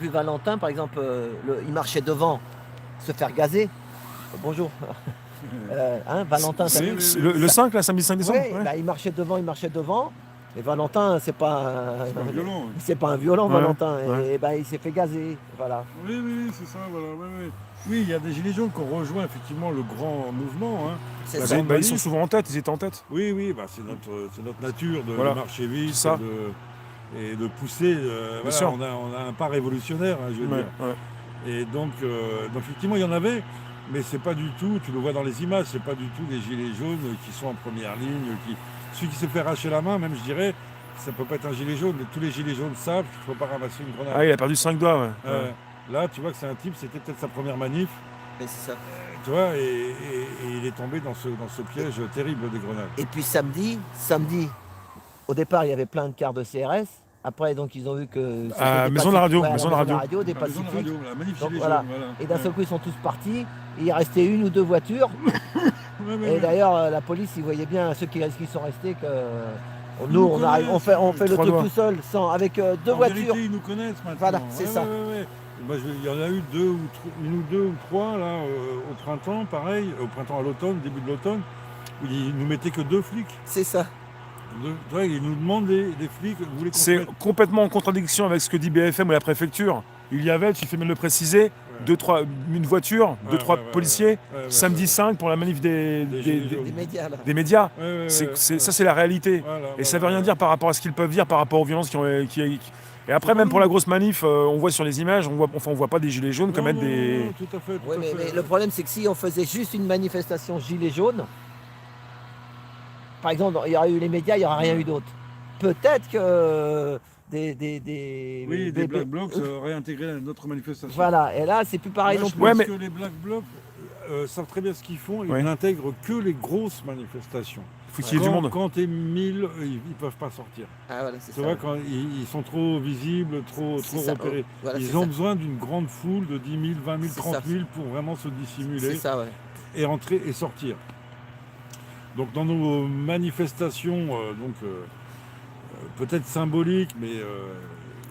Vu Valentin, par exemple, il marchait devant, se faire gazer. Bonjour. Valentin, t'as vu? Le 5, là, samedi 5 décembre? Ouais, Ouais. bah, il marchait devant. Et Valentin, c'est pas C'est pas violent. c'est pas un violent, Ouais, Valentin. ouais. Et bah, il s'est fait gazer. Voilà. Oui, c'est ça, voilà. Oui. Oui, il y a des gilets jaunes qui ont rejoint effectivement le grand mouvement. Hein. C'est La ça. grande Ils sont manif. souvent en tête, ils étaient en tête. Oui, bah, c'est notre nature de Voilà. marcher vite C'est ça. et de pousser. Voilà, sûr. on a un pas révolutionnaire, hein, je veux Ouais, dire. ouais. Et donc effectivement, il y en avait, mais c'est pas du tout, tu le vois dans les images, c'est pas du tout des gilets jaunes qui sont en première ligne. Celui qui se fait arracher la main, même je dirais, ça peut pas être un gilet jaune, mais tous les gilets jaunes savent qu'il faut pas ramasser une grenade. Ah, il a perdu 5 doigts, ouais. Là, tu vois que c'est un type, c'était peut-être sa première manif, Mais c'est ça. tu vois, et il est tombé dans ce piège terrible des grenades. Et puis samedi, au départ, il y avait plein de cars de CRS. Après, donc, ils ont vu que c'était des Maison de la radio, ouais, à la maison de la radio. radio, des La maison de pacifiques. radio, la manif Donc, gilet voilà. jaune, voilà. Et d'un seul coup, ils sont tous partis. Et il restait une ou deux voitures. Ouais. Et d'ailleurs, la police, ils voyaient bien, ceux qui sont restés, que nous, nous on fait le Trois truc doigts. tout seul, avec deux En voitures. vérité, ils nous connaissent maintenant. Voilà, c'est ça. Ouais. Moi, il y en a eu une ou deux ou trois là au printemps, pareil, au printemps à l'automne, début de l'automne, où ils nous mettaient que 2 flics. C'est ça. Ils nous demandent des flics. Vous voulez qu'on C'est mette complètement en contradiction avec ce que dit BFM ou la préfecture. Il y avait, tu fais bien de le préciser, une voiture, Ouais, 2-3 ouais, policiers, ouais, samedi 5 pour la manif Des gilets jaunes. Des médias, là. des médias. Ouais. Ça, c'est la réalité. Voilà, Et ça veut rien dire par rapport à ce qu'ils peuvent dire, par rapport aux violences Et après, même pour la grosse manif, on voit sur les images, on voit pas des gilets jaunes comme être des... Non, tout à fait. Oui, mais le problème, c'est que si on faisait juste une manifestation gilet jaune, par exemple, il y aurait eu les médias, il n'y aurait rien eu d'autre. Peut-être que Oui, des Black Blocs réintégrés à notre manifestation. Voilà, et là, c'est plus pareil Moi, non je plus. pense Ouais, mais- que les Black Blocs savent très bien ce qu'ils font. Ils Ouais. n'intègrent que les grosses manifestations. Faut qu'il y ait du monde. Quand t'es 1000, ils peuvent pas sortir. Ah, voilà, c'est Tu ça. vois, quand ils sont trop visibles, trop C'est ça, repérés. voilà, c'est Ils ont ça. besoin d'une grande foule de 10 000, 20 000, C'est 30 ça. 000 pour vraiment se C'est dissimuler ça, ouais. et entrer et sortir. Donc dans nos manifestations, peut-être symboliques, mais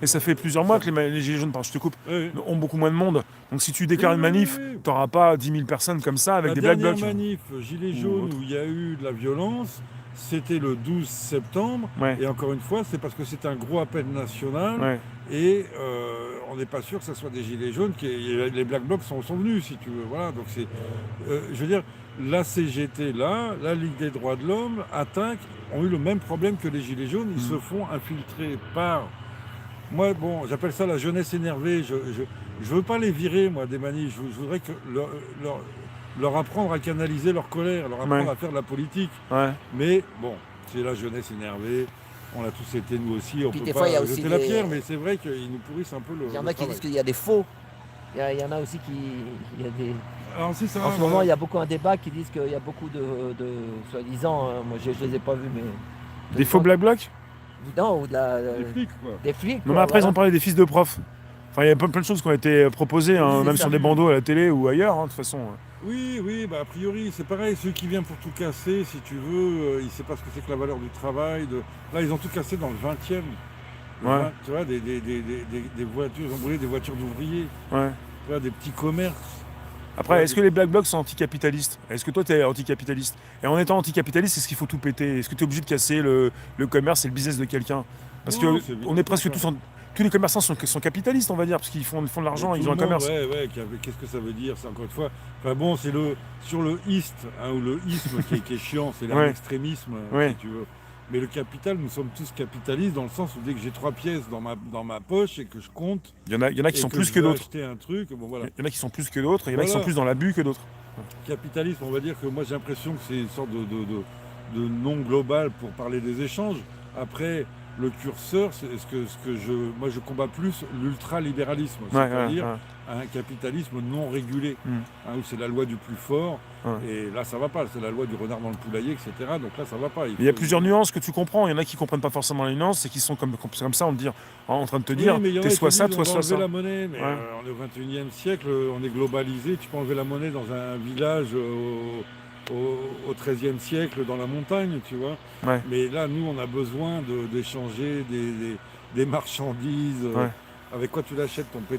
Et ça fait plusieurs mois que les gilets jaunes, pardon, je te coupe, ouais. ont beaucoup moins de monde. Donc si tu déclares une manif, Oui. t'auras pas 10 000 personnes comme ça avec La des Black dernière Blocs. manif Gilets Ou jaunes autre. où il y a eu de la violence, c'était le 12 septembre. Ouais. Et encore une fois, c'est parce que c'est un gros appel national. Ouais. Et on n'est pas sûr que ce soit des gilets jaunes. Les Black Blocs sont venus, si tu veux. Voilà, donc c'est... je veux dire, la CGT, là, la Ligue des droits de l'homme, Attaque, ont eu le même problème que les gilets jaunes. Ils se font infiltrer par... Moi, bon, j'appelle ça la jeunesse énervée. Je veux pas les virer, moi, des manifs. Je voudrais que leur apprendre à canaliser leur colère, leur apprendre Ouais. à faire de la politique. Ouais. Mais bon, c'est la jeunesse énervée. On l'a tous été, nous aussi. On Puis peut des pas fois, il y a aussi jeter la des- pierre, mais c'est vrai qu'ils nous pourrissent un peu le Il y en a qui travail. disent qu'il y a des faux. Il y en a aussi qui. Il y a des... Alors, c'est ça. En ce voilà. moment, il y a beaucoup un débat qui disent qu'il y a beaucoup de soi-disant, moi je les ai pas vus, mais. Des faux Black Blocs. Non, ou de la. Les flics, quoi. Des flics. Non, mais quoi, après, ils voilà. ont parlé des fils de profs. Enfin, il y a plein de choses qui ont été proposées, hein, C'est même ça. sur des bandeaux à la télé ou ailleurs, hein, de toute façon. Oui, bah a priori, c'est pareil. Ceux qui viennent pour tout casser, si tu veux, ils ne savent pas ce que c'est que la valeur du travail. Là, ils ont tout cassé dans le 20e. Ouais. Tu vois, des voitures, ils ont brûlé des voitures d'ouvriers. Ouais. Tu vois, des petits commerces. Après, Ouais, est-ce que les Black Blocs sont anticapitalistes? Est-ce que toi, tu es anticapitaliste? Et en étant anticapitaliste, est-ce qu'il faut tout péter? Est-ce que tu es obligé de casser le commerce et le business de quelqu'un? Parce Non, que c'est on est presque tous... Tous les commerçants sont capitalistes, on va dire, parce qu'ils font de l'argent, Et ils tout ont un le monde, commerce. Ouais, qu'est-ce que ça veut dire, ça, encore une fois? Enfin bon, c'est sur le ist, hein, ou le isme qui est chiant, c'est Ouais. l'extrémisme, Ouais. si tu veux. Mais le capital, nous sommes tous capitalistes dans le sens où dès que j'ai 3 pièces dans ma poche et que je compte, Il y en a qui et sont que plus je que veux d'autres. acheter un truc, bon voilà. Il y en a qui sont plus que d'autres, et il y en a qui sont Voilà. plus dans l'abus que d'autres. Capitalisme, on va dire que moi j'ai l'impression que c'est une sorte de nom global pour parler des échanges. Après, le curseur, c'est moi je combats plus l'ultralibéralisme, c'est-à-dire un capitalisme non régulé, hein, où c'est la loi du plus fort, et là ça va pas, c'est la loi du renard dans le poulailler, etc. Donc là ça va pas. Il y a plusieurs nuances que tu comprends, il y en a qui comprennent pas forcément les nuances, et qui sont comme ça en train de te dire, mais il y en a t'es qui soit ça, disent, toi on va soit enlever ça. la monnaie, mais Ouais. on est au 21e siècle, on est globalisé, tu peux enlever la monnaie dans un village au 13e siècle dans la montagne, tu vois. Ouais. Mais là, nous, on a besoin d'échanger des marchandises. Ouais. avec quoi tu l'achètes ton pétrole.